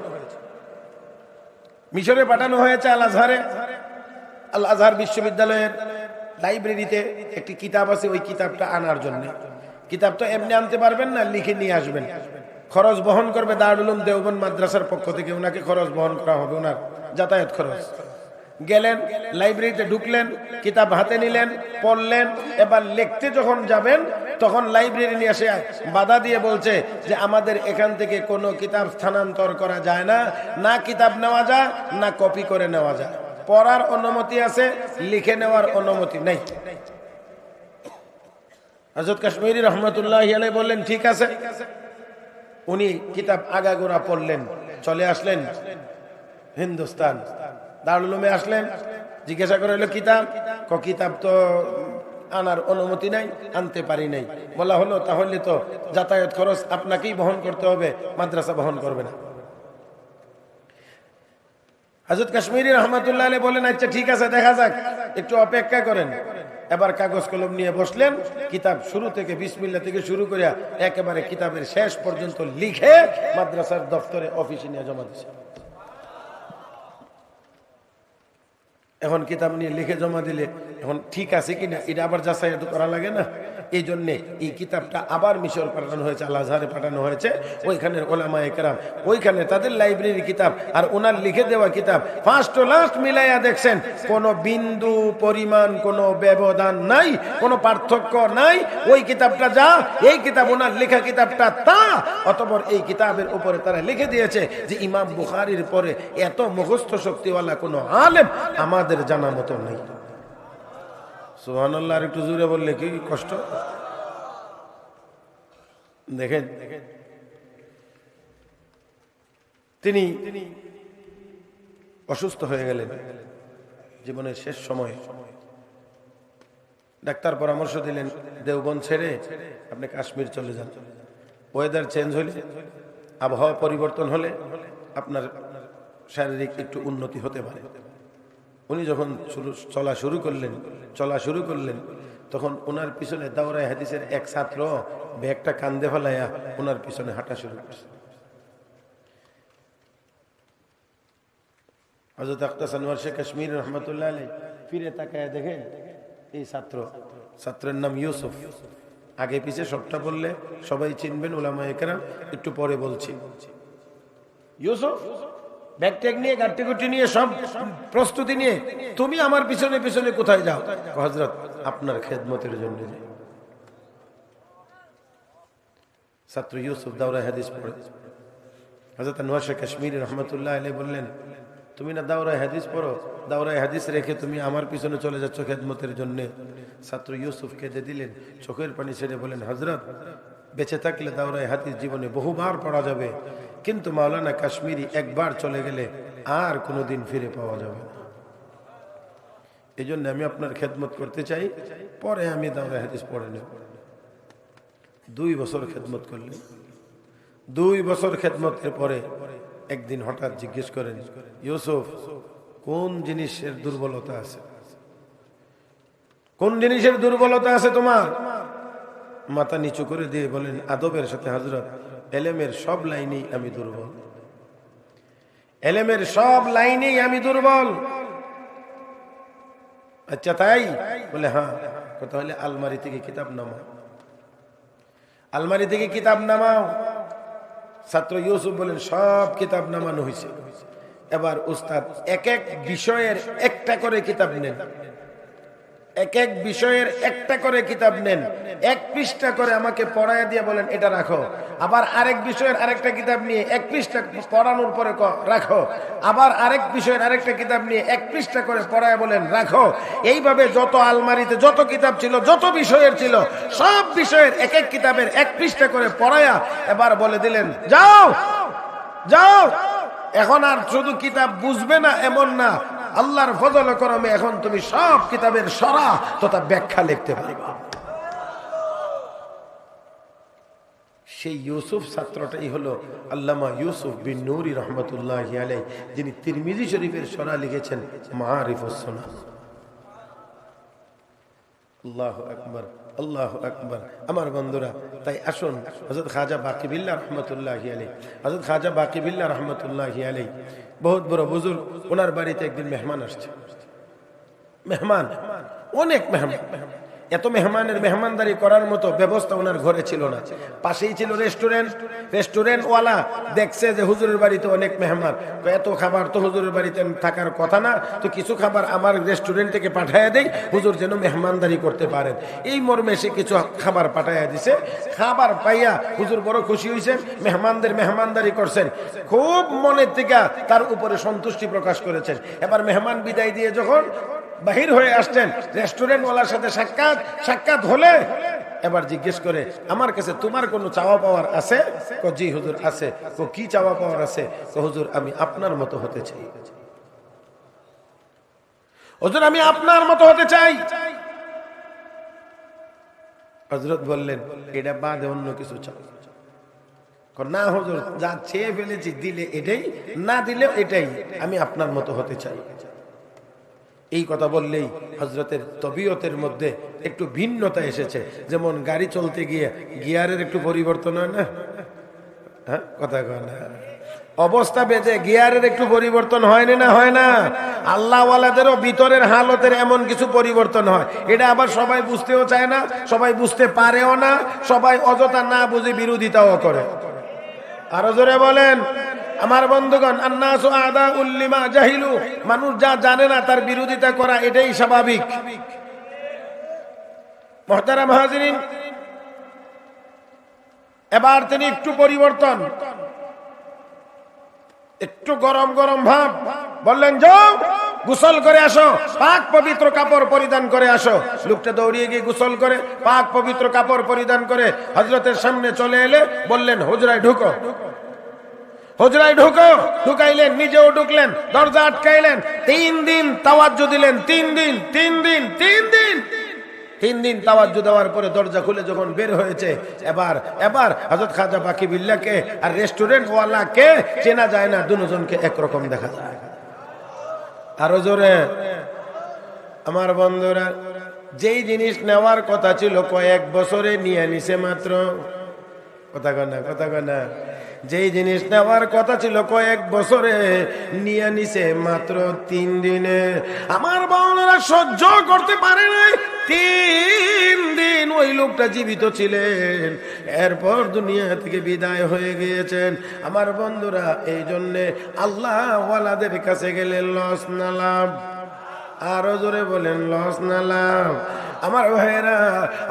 মিশরে পাঠানো হয়েছে আল আজহারে, আল আজহার বিশ্ববিদ্যালয়ের লাইব্রেরিতে একটি কিতাব আছে, ওই কিতাবটা আনার জন্য। কিতাব তো এমনি আনতে পারবেন না, লিখে নিয়ে আসবেন, খরচ বহন করবে দারুল উলুম দেওবন্দ মাদ্রাসার পক্ষ থেকে, ওনাকে খরচ বহন করা হবে, ওনার যাতায়াত খরচ। গেলেন, লাইব্রেরিতে ঢুকলেন, কিতাব হাতে নিলেন, পড়লেন। এবার লিখতে যখন যাবেন তখন লাইব্রেরি নিয়ে এসে বাধা দিয়ে বলছে যে আমাদের এখান থেকে কোনো কিতাব স্থানান্তর করা যায় না, না কিতাব নেওয়া যায় না কপি করে নেওয়া যায়, পড়ার অনুমতি আছে, লিখে নেওয়ার অনুমতি নেই। হযরত কাশ্মীরি রহমাতুল্লাহি আলাইহি বললেন ঠিক আছে। উনি কিতাব আগাগোড়া পড়লেন, চলে আসলেন হিন্দুস্তান, দারুল উলুমে আসলেন, জিজ্ঞাসা করে হলো কিতাব, কিতাব তো আনার অনুমতি নাই, আনতে পারি নাই। বলা হলো তাহলে তো যাতায়াত খরচ আপনাকেই বহন করতে হবে, মাদ্রাসা বহন করবে না। হযরত কাশ্মীরি রহমাতুল্লাহ আলাইহি বলেন আচ্ছা ঠিক আছে দেখা যাক, একটু অপেক্ষা করেন। এবার কাগজ কলম নিয়ে বসলেন, কিতাব শুরু থেকে বিসমিল্লাহ থেকে শুরু করে একেবারে কিতাবের শেষ পর্যন্ত লিখে মাদ্রাসার দপ্তরে অফিসে নিয়ে জমা দিয়েছে। এখন কিতাব নিয়ে লিখে জমা দিলে এখন ঠিক আছে কিনা এটা আবার যাচাই করা লাগে না। এই জন্যে এই কিতাবটা আবার মিশর পাঠানো হয়েছে, আল আজহারে পাঠানো হয়েছে। ওইখানের ওলামায়ে কেরাম ওইখানে তাদের লাইব্রেরি কিতাব আর ওনার লিখে দেওয়া কিতাব ফার্স্ট টু লাস্ট মিলাইয়া দেখছেন কোনো বিন্দু পরিমাণ কোনো ব্যবধান নাই, কোনো পার্থক্য নাই। ওই কিতাবটা যা, এই কিতাব ওনার লেখা কিতাবটা তা। অতঃপর এই কিতাবের উপরে তারা লিখে দিয়েছে যে ইমাম বুখারীর পরে এত মুখস্থ শক্তিওয়ালা কোনো আলেম আমাদের জানা মতো নেই। সুবহানাল্লাহ, আর একটু জোরে বললে কি কষ্ট। দেখেন তিনি অসুস্থ হয়ে গেলেন জীবনের শেষ সময়ে। ডাক্তার পরামর্শ দিলেন দেওবন্দ ছেড়ে আপনি কাশ্মীর চলে যান। ওয়েদার চেঞ্জ হলে, আবহাওয়া পরিবর্তন হলে আপনার শারীরিক একটু উন্নতি হতে পারে। উনি যখন চলা শুরু করলেন তখন ওনার পিছনে দাওরায়ে হাদিসের এক ছাত্র ব্যাগটা কান্দে ফেলাইয়া ওনার পিছনে হাঁটা শুরু করছে। হযরত আখতার সানোয়ার শেখ কাশ্মীরি রহমাতুল্লাহ আলাইহি ফিরে তাকায় দেখেন এই ছাত্রের নাম ইউসুফ। আগে পিছে সবটা বললে সবাই চিনবেন ওলামায়ে কেরাম, একটু পরে বলছি। ইউসুফ ব্যাগ ট্যাগ নিয়ে গাড়ি গুটি নিয়ে সব প্রস্তুতি নিয়ে তুমি আমার পিছনে পিছনে কোথায় যাও? হযরত আপনার খেদমতের জন্য। ছাত্র ইউসুফ দাওরায়ে হাদিস পড়ে। হযরত আনোয়ার শেখ কাশ্মীরি রহমাতুল্লাহ আলাইহি বললেন তুমি না দাওরায়ে হাদিস পড়ো, দাওরায়ে হাদিস রেখে তুমি আমার পিছনে চলে যাচ্ছ খেদমতের জন্য। ছাত্র ইউসুফ কেঁদে দিলেন, চোখের পানি ছেড়ে বলেন হযরত বেঁচে থাকলে দাওরায়ে হাদিস জীবনে বহুবার পড়া যাবে, কিন্তু মাওলানা কাশ্মীরি একবার চলে গেলে আর কোনোদিন ফিরে পাওয়া যাবে না। এই জন্য আমি আপনার খেদমত করতে চাই, পরে আমি দাওরায়ে হাদিস পড়ে নেব। 2 বছর খেদমত করলেন। 2 বছর খেদমতের পরে একদিন হঠাৎ জিজ্ঞেস করেন ইউসুফ কোন জিনিসের দুর্বলতা আছে? কোন জিনিসের দুর্বলতা আছে তোমার? মাথা নিচু করে দিয়ে বলেন আদবের সাথে হযরত এলেমের সব লাইনেই আমি দুর্বল, এলেমের সব লাইনেই আমি দুর্বল। আচ্ছা তাই? বলে হ্যাঁ। কথা হলে আলমারি থেকে কিতাব নামাও, আলমারি থেকে কিতাব নামাও। ছাত্র ইউসুফ বলেন সব কিতাব নামানো হয়েছে। এবার উস্তাদ এক এক বিষয়ের একটা করে কিতাব নেন, এক এক বিষয়ের একটা করে কিতাব নেন, 1 পৃষ্ঠা করে আমাকে পড়ায় দিয়ে বলেন এটা রাখো। আবার আরেক বিষয়ের আরেকটা কিতাব নিয়ে 1 পৃষ্ঠা পড়ানোর পরে রাখো। আবার আরেক বিষয়ের আরেকটা কিতাব নিয়ে 1 পৃষ্ঠা করে পড়ায় বলেন রাখো। এইভাবে যত আলমারিতে যত কিতাব ছিল, যত বিষয়ের ছিল, সব বিষয়ের এক এক কিতাবের 1 পৃষ্ঠা করে পড়ায়া এবার বলে দিলেন যাও যাও, এখন আর শুধু কিতাব বুঝবে না এমন না, আল্লাহর ফজল করমে এখন তুমি সব কিতাবের সরা তথা ব্যাখ্যা লিখতে পারবে। সেই ইউসুফ ছাত্রটাই হলো আল্লামা ইউসুফ বিন নুরি রহমতুল্লাহি আলাইহি, যিনি তিরমিজি শরীফের সরা লিখেছেন মাআরিফুস সুনান। আল্লাহু আকবার, আল্লাহু আকবার। আমার বন্ধুরা, তাই আসুন হযরত খাজা বাকি বিল্লাহ রহমতুল্লাহি আলাইহি, হযরত খাজা বাকি বিল্লাহ রহমতুল্লাহি আলাইহি বহুত বড় বুজুর্গ, ওনার বাড়িতে একদিন মেহমান আসছে। মেহমান, অনেক মেহমান। এত মেহমানের মেহমানদারি করার মতো ব্যবস্থা ওনার ঘরে ছিল না। পাশেই ছিল রেস্টুরেন্ট, রেস্টুরেন্টওয়ালা দেখছে যে হুজুরের বাড়িতে অনেক মেহমান, তো এত খাবার তো হুজুরের বাড়িতে থাকার কথা না, তো কিছু খাবার আমার রেস্টুরেন্ট থেকে পাঠাইয়া দেই, হুজুর যেন মেহমানদারি করতে পারেন। এই মর্মে সে কিছু খাবার পাঠাইয়া দিছে। খাবার পাইয়া হুজুর বড় খুশি হয়েছেন, মেহমানদের মেহমানদারি করছেন, খুব মনের থেকে তার উপরে সন্তুষ্টি প্রকাশ করেছেন। এবার মেহমান বিদায় দিয়ে যখন বাহির হয়ে আসছেন, রেস্টুরেন্টওয়ালার সাথে সাক্ষাৎ হলে এবার জিজ্ঞেস করে আমার কাছে তোমার কোনো চাওয়া পাওয়ার আছে? জি হুজুর আছে। কি চাওয়া পাওয়ার আছে? হুজুর আমি আপনার মতো হতে চাই, হুজুর আমি আপনার মতো হতে চাই। হযরত বললেন এটা বাদে অন্য কিছু চাও? না হুজুর, যা চেয়ে ফেলেছি দিলে এটাই, না দিলেও এটাই, আমি আপনার মতো হতে চাই। এই কথা বললেই হযরতের তবিয়তের মধ্যে একটু ভিন্নতা এসেছে। যেমন গাড়ি চলতে গিয়ে গিয়ারের একটু পরিবর্তন হয় না? হ্যাঁ, কথা কয় না? অবস্থা বেজে গিয়ারের একটু পরিবর্তন হয়নি না? হয় না? আল্লাহওয়ালাদেরও ভিতরের হালতের এমন কিছু পরিবর্তন হয়, এটা আবার সবাই বুঝতেও চায় না, সবাই বুঝতে পারেও না, সবাই অযথা না বুঝে বিরোধিতাও করে। আরো জোরে বলেন। আমার বন্ধুগণ, আন্নাসু আদাউল লিমা জাহিলু, মানুষ যা জানে না তার বিরোধিতা করা এটাই স্বাভাবিক। মুহতারাম হাজিরিন, এবার তিনি একটু পরিবর্তন, একটু গরম গরম ভাব, বললেন যাও গোসল করে আসো, পাক পবিত্র কাপড় পরিধান করে আসো। লোকটা দৌড়িয়ে গিয়ে গোসল করে পাক পবিত্র কাপড় পরিধান করে হযরতের সামনে চলে এলে বললেন, হুজরায় ঢুকো। হুজরায় ঢুকো, ঢুকাইলেন, নিজেও ঢুকলেন, দরজা আটকাইলেন। 3 দিন তাওয়াজ্জু দিলেন, 3 দিন 3 দিন 3 দিন 3 দিন তাওয়াজ্জু দেওয়ার পরে দরজা খুলে যখন বের হয়েছে, এবার হযরত খাজা বাকি বিল্লাহকে আর রেস্টুরেন্ট ওয়ালাকে চেনা যায় না, দুজনকে একরকম দেখা যায়। আরো জোরে। আমার বন্ধুরা, যেই জিনিস নেওয়ার কথা ছিল কয়েক বছরে নিয়ে নিছে মাত্র, কথা কয় না, কথা কয় না? যেই জিনিস নেওয়ার কথা ছিল কয়েক বছরে নিয়ে নিছে মাত্র 3 দিনে। আমার বোনেরা সহ্য করতে পারে নাই। 3 দিন ওই লোকটা জীবিত ছিলেন, এরপর দুনিয়া থেকে বিদায় হয়ে গিয়েছেন। আমার বন্ধুরা, এই জন্যে আল্লাহ ওয়ালাদের কাছে গেলে লস না লাভ? আরো জোরে বলেন, লস না লাভ? আমার ভাইরা,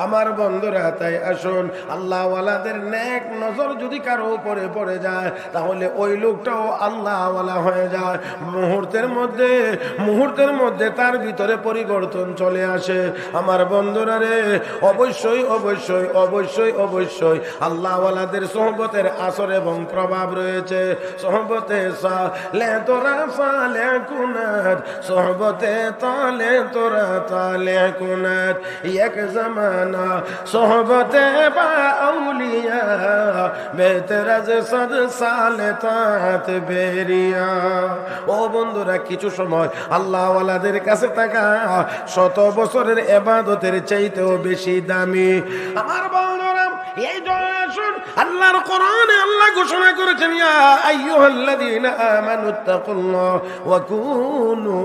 আমার বন্ধুরা, তাই আসুন, আল্লাহ ওয়ালাদের নেক নজর যদি কারো উপরে পড়ে যায় তাহলে ওই লোকটাও আল্লাহ ওয়ালা হয়ে যায়। মুহূর্তের মধ্যে তার ভিতরে পরিবর্তন চলে আসে। আমার বন্ধুরা রে, অবশ্যই অবশ্যই অবশ্যই অবশ্যই আল্লাহ ওয়ালাদের সোহবতের আসর এবং প্রভাব রয়েছে। সোহবতে সালে তোরা সালে কুনাত, সোহবতে তালে তোরা তালে কুনাত, এক জমানা সোহবতে বা আউলিয়া, বেতরাজ সদ সালে তাত বেরিয়া। ও বন্ধুরা, কিছু সময় আল্লাহ ওয়ালাদের কাছে থাকা 100 বছরের ইবাদতের চাইতেও বেশি দামি। আমার বন্ধুরা, এই আসুন, আল্লাহর কোরআনে আল্লাহ ঘোষণা করেছেন, ইয়া আইয়ুহাল্লাযীনা আমানুত্তাকুল্লাহ ওয়া কুনু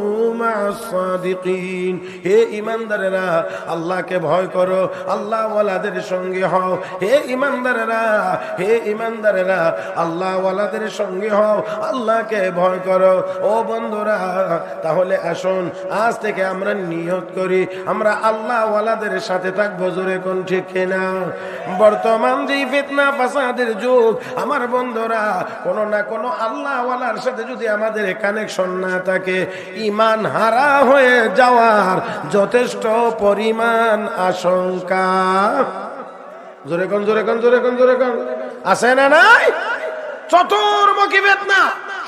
মা'আস সাদিকিন। হে ঈমানদারেরা, আল্লাহকে ভয় করো, আল্লাহ ওয়ালাদের সঙ্গে হও। হে ঈমানদারেরা, হে ঈমানদারেরা, আল্লাহ ওয়ালাদের সঙ্গে হও, আল্লাহকে ভয় করো। ও বন্ধুরা, তাহলে আসুন আজ থেকে আমরা নিয়ত করি আমরা আল্লাহ ওয়ালাদের সাথে থাকবো। জোরে কোন ঠিক কিনা? বর্তমান যে ফিতনা ফাসাদের যুগ, আমার বন্ধুরা, কোনো না কোনো আল্লাহ ওয়ালার সাথে যদি আমাদের কানেকশন না থাকে, ঈমান হারা হয়ে যাওয়ার যথেষ্ট পরিমাণ আশঙ্কা। জোরে কোন, জোরে কোন, জোরে কোন, জোরে কোন, আছে না নাই? চতুর্মুখী ফিতনা,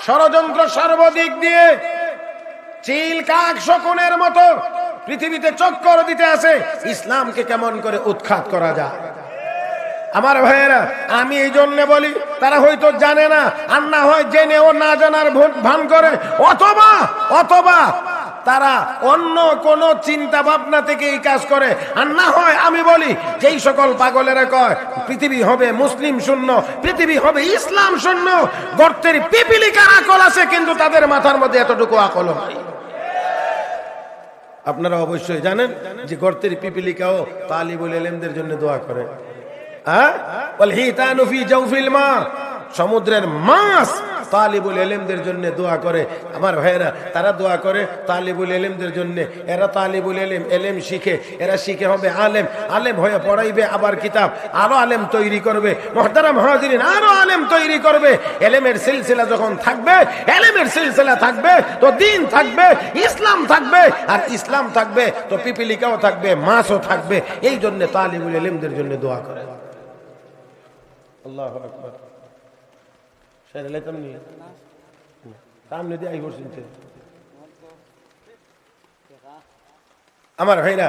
ষড়যন্ত্র সর্বদিক দিয়ে, চিল কাক শকুনের মতো পৃথিবীতে চক্কর দিতে আছে ইসলামকে কেমন করে উৎখাত করা যায়। আমার ভাইয়েরা, আমি এই জন্য বলি, তারা হয়তো জানে না, আর না হয় জেনেও না জানার ভান করে, অথবা তারা অন্য কোন চিন্তা ভাবনা থেকে এই কাজ করে। আর না হয় আমি বলি, যেই সকল পাগলেরা কয় পৃথিবী হবে মুসলিম শূন্য, পৃথিবী হবে ইসলাম শূন্য, গর্তের পিপিলিকার আকল আছে, কিন্তু তাদের মাথার মধ্যে এতটুকু আকল নাই। আপনারা অবশ্যই জানেন যে গর্তের পিপিলিকাও তালিবুল ইলমদের জন্য দোয়া করে। সমুদ্রের মাছ তালিবুল ইলমদের জন্য দোয়া করে। আমার ভাইয়েরা, তারা দোয়া করে তালিবুল ইলমদের জন্য। এরা তালিবুল ইলম, ইলম শিখে, এরা শিখে হবে আলেম, আলেম হয়ে পড়াইবে, আবার কিতাব আরো আলেম তৈরি করবে। মুহতারাম হাজিরিন, আরো আলেম তৈরি করবে। ইলমের সিলসিলা যখন থাকবে, ইলমের সিলসিলা থাকবে তো দিন থাকবে, ইসলাম থাকবে, আর ইসলাম থাকবে তো পিপিলিকাও থাকবে, মাছও থাকবে। এই জন্য তালিবুল ইলমদের জন্য দোয়া করে। আল্লাহু আকবার। আমার ভাইরা,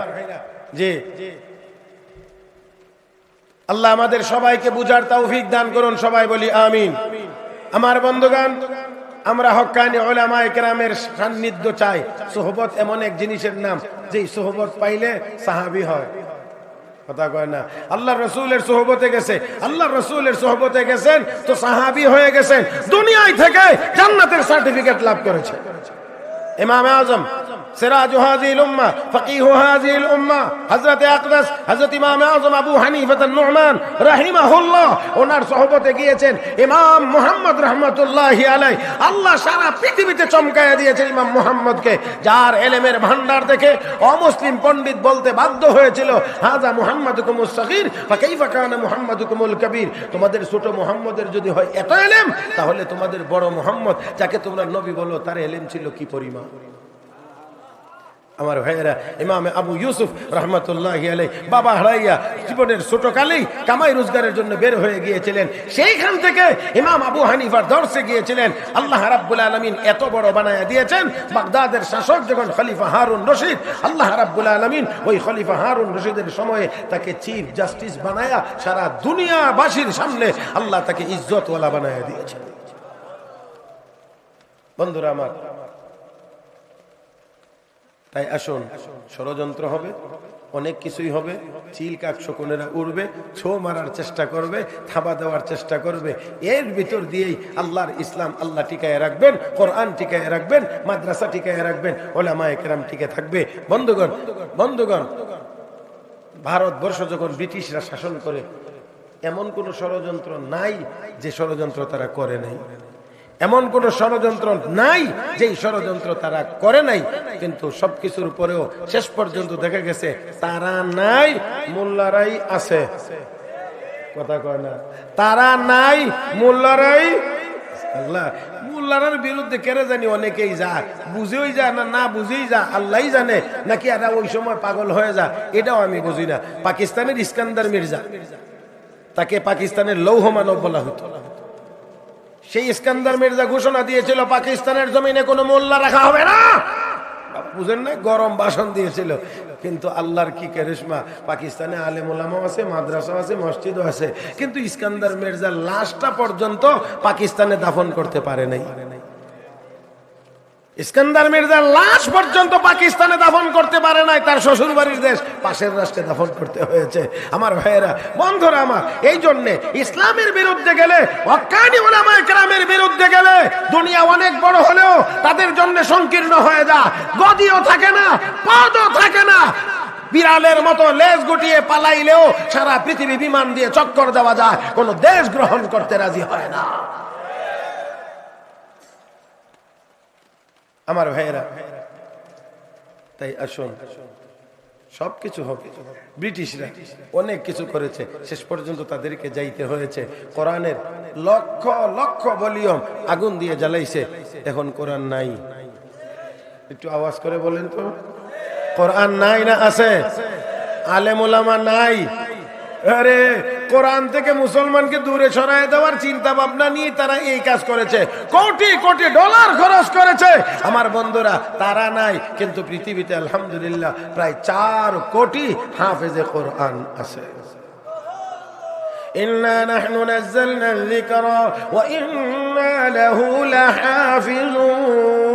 যে আল্লাহ আমাদের সবাইকে বুঝার তৌফিক দান করুন, সবাই বলি আমিন। আমার বন্ধুগণ, আমরা হক্কানি উলামায়ে কেরামের সান্নিধ্য চাই। সোহবত এমন এক জিনিসের নাম, যেই সোহবত পাইলে সাহাবী হয়। কথা কয় না? আল্লাহ রসুলের সোহবতে গেছে, আল্লাহ রসুলের সোহবতে গেছেন তো সাহাবী হয়ে গেছেন, দুনিয়ায় থেকে জান্নাতের সার্টিফিকেট লাভ করেছে। ইমাম আজম সিরাজ হাযিহিল উম্মাহ, ফকিহ হাযিহিল উম্মাহ, হযরত আকদাস হযরত ইমাম আজম আবু হানিফা আন-নু'মান রাহিমাহুল্লাহ, ওনার সোহবতে গিয়েছেন ইমাম মুহাম্মদ রাহমাতুল্লাহি আলাইহি। আল্লাহ সারা পৃথিবীতে চমকায়া দিয়েছেন ইমাম মুহাম্মদকে, যার ইলমের ভান্ডার দেখে অমুসলিম পণ্ডিত বলতে বাধ্য হয়েছিল, হাযা মুহাম্মাদুকুমুস সগীর ফাকাইফা কানা মুহাম্মাদুকুমুল কবীর। তোমাদের ছোট মুহাম্মদের যদি হয় এত ইলম, তাহলে তোমাদের বড় মুহাম্মদ, যাকে তোমরা নবী বলো, তার ইলম ছিল কি পরিমাণ। আমার ভাইয়েরা, ইমাম আবু ইউসুফ রাহমাতুল্লাহি আলাইহি বাবা হারাইয়া জীবনের ছোট কালেই কামাই রোজগারের জন্য বের হয়ে গিয়েছিলেন। সেইখান থেকে ইমাম আবু হানিফার দরসে গিয়েছিলেন। আল্লাহ রাব্বুল আলামিন এত বড় বানায়া দিয়েছেন, বাগদাদের শাসক যখন খলিফা হারুন রশিদ, আল্লাহ রাব্বুল আলামিন ওই খলিফা হারুন রশিদের সময়ে তাকে চিফ জাস্টিস বানায়া সারা দুনিয়াবাসীর সামনে আল্লাহ তাকে ইজ্জতওয়ালা বানায়া দিয়েছেন। বন্ধুরা আমার, তাই আসুন, ষড়যন্ত্র হবে, অনেক কিছুই হবে, চিল কাক শকুনেরা উড়বে, ছো মারার চেষ্টা করবে, থাবা দেওয়ার চেষ্টা করবে, এর ভিতর দিয়েই আল্লাহর ইসলাম আল্লাহ টিকায় রাখবেন, কোরআন টিকায় রাখবেন, মাদ্রাসা টিকায় রাখবেন, উলামায়ে কেরাম টিকে থাকবে। বন্ধুগণ, বন্ধুগণ, ভারতবর্ষ যখন ব্রিটিশরা শাসন করে, এমন কোন ষড়যন্ত্র নাই যে ষড়যন্ত্র তারা করে নাই, এমন কোন ষড়যন্ত্র নাই যেই ষড়যন্ত্র তারা করে নাই। কিন্তু সবকিছুর উপরেও শেষ পর্যন্ত দেখা গেছে তারা নাই, মোল্লারাই আছে। কথা কয় না? তারা নাই, মোল্লারাই। আল্লাহ মোল্লারার বিরুদ্ধে কেড়ে জানি অনেকেই যায়, বুঝেই যায় না, না বুঝেই যা আল্লাহই জানে, নাকি এরা ওই সময় পাগল হয়ে যায়, এটাও আমি বুঝি না। পাকিস্তানের ইস্কান্দার মির্জা, তাকে পাকিস্তানের লৌহ মানব বলা হতো। সেই ইস্কান্দার মির্জা ঘোষণা দিয়েছিল পাকিস্তানের জমিনে কোনো মোল্লা রাখা হবে না, বুঝেন না, গরম ভাষণ দিয়েছিল। কিন্তু আল্লাহর কি কারিশমা, পাকিস্তানে আলেম ওলামাও আছে, মাদ্রাসা আছে, মসজিদও আছে, কিন্তু ইস্কান্দার মির্জার লাশটা পর্যন্ত পাকিস্তানে দাফন করতে পারে নাই। ইস্কান্দার মির্জার লাশ পর্যন্ত পাকিস্তানে দাফন করতে পারে নাই, তার শ্বশুর বাড়ির দেশ পাশের রাষ্ট্রে দাফন করতে হয়েছে। আমার ভাইয়েরা, বন্ধুরা আমার, এই জন্য ইসলামের বিরুদ্ধে গেলে, হক্কানি উলামায়ে কেরামের বিরুদ্ধে গেলে দুনিয়া অনেক বড় হলেও তাদের জন্য সংকীর্ণ হয়ে যায়, গদিও থাকে না, পদও থাকে না। বিড়ালের মতো লেজ গুটিয়ে পালাইলেও সারা পৃথিবী বিমান দিয়ে চক্কর দেওয়া যায়, কোন দেশ গ্রহণ করতে রাজি হয় না। আমার ভাইয়েরা, তাই আসুন, সবকিছু হবে। ব্রিটিশরা অনেক কিছু করেছে, শেষ পর্যন্ত তাদেরকে যাইতে হয়েছে। কোরআনের লক্ষ লক্ষ ভলিউম আগুন দিয়ে জ্বালাইছে, এখন কোরআন নাই। একটু আওয়াজ করে বলেন তো, কোরআন নাই না আছে? আলেম ওলামা নাই। আরে কোরআন থেকে মুসলমানকে দূরে সরায় দেওয়ার চিন্তা ভাবনা নিয়ে তারা এই কাজ করেছে, কোটি কোটি ডলার খরচ করেছে। আমার বন্ধুরা, তারা নাই, কিন্তু পৃথিবীতে আলহামদুলিল্লাহ প্রায় 4 কোটি হাফেজে কোরআন আছে। ইন্না নাহনু নাযালনা যিকরা ওয়া ইন্না লাহু লাহাফিজুন।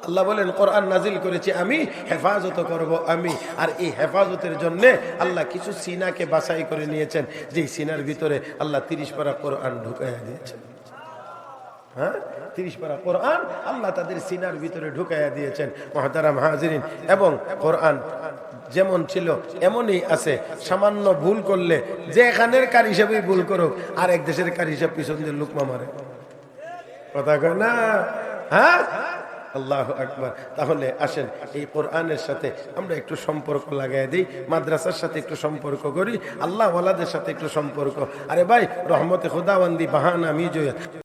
আল্লাহ বলেন, কোরআন নাজিল করেছি আমি, হেফাজত করব আমি। আর এই হেফাজতের জন্য আল্লাহ কিছু সিনাকে বাছাই করে নিয়েছেন, যেই সিনার ভিতরে আল্লাহ 30 পারা কোরআন ঢুকাইয়া দিয়েছেন। হ্যাঁ, 30 পারা কোরআন আল্লাহ তাদের সিনার ভিতরে ঢুকাইয়া দিয়েছেন। মুহতারাম হাজিরিন, এবং কোরআন যেমন ছিল এমনই আছে। সামান্য ভুল করলে, যে এখানের কার হিসাবেই ভুল করুক, আর এক দেশের কার হিসাব পিছন দিয়ে লুকমা মারে। কথা কয় না? হ্যাঁ, আল্লাহু আকবার। তাহলে আসেন, এই কোরআনের সাথে আমরা একটু সম্পর্ক লাগাই দিই, মাদ্রাসার সাথে একটু সম্পর্ক করি, আল্লাহ ওয়ালাদের সাথে একটু সম্পর্ক। আরে ভাই, রহমতে খুদাবন্দি বাহানা মিজো